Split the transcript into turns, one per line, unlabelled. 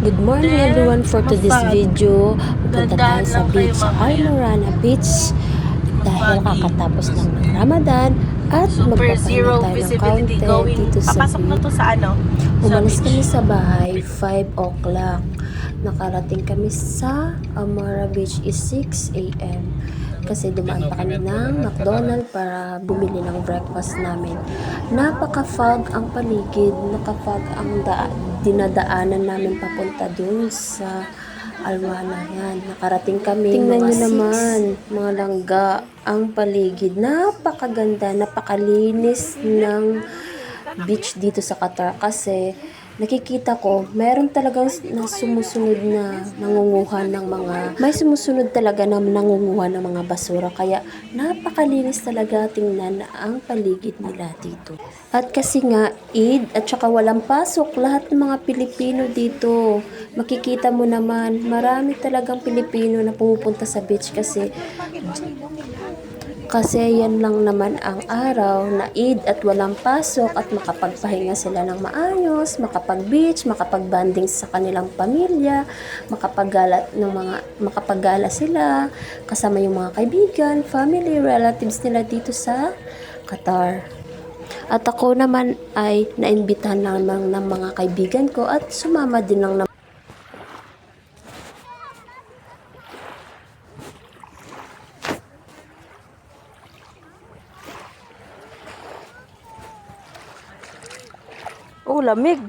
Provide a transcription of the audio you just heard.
Good morning everyone. For today's video, pupunta tayo sa beach, Almorana Beach, dahil kakatapos lang ng Ramadan at magpapahinga tayo ng kaunti dito sa
Papasok na
beach.
to sa ano?
Umalis kami sa bahay 5 o'clock. Nakarating kami sa Almora Beach is 6 a.m. Kasi dumaan pa kami ng McDonald's para bumili ng breakfast namin. Napaka-fog ang paligid, nakafog ang dinadaanan namin papunta dun sa Almana. Yan, nakarating kami. Tingnan nyo naman, mga langga, ang paligid. Napakaganda, napakalinis ng beach dito sa Qatar kasi nakikita ko mayroon talagang sumusunod na nangunguha ng mga nangunguha ng mga basura, kaya napakalinis talaga tingnan ang paligid nila dito. At kasi nga Eid at saka walang pasok, lahat ng mga Pilipino dito, makikita mo naman marami talagang Pilipino na pumupunta sa beach kasi yan lang naman ang araw na Eid at walang pasok at makapagpahinga sila ng maayos, makapag-beach, makapag-banding sa kanilang pamilya, makapaggala sila kasama yung mga kaibigan, family, relatives nila dito sa Qatar. At ako naman ay naimbitahan naman ng mga kaibigan ko at sumama din lang. Oh, lamig.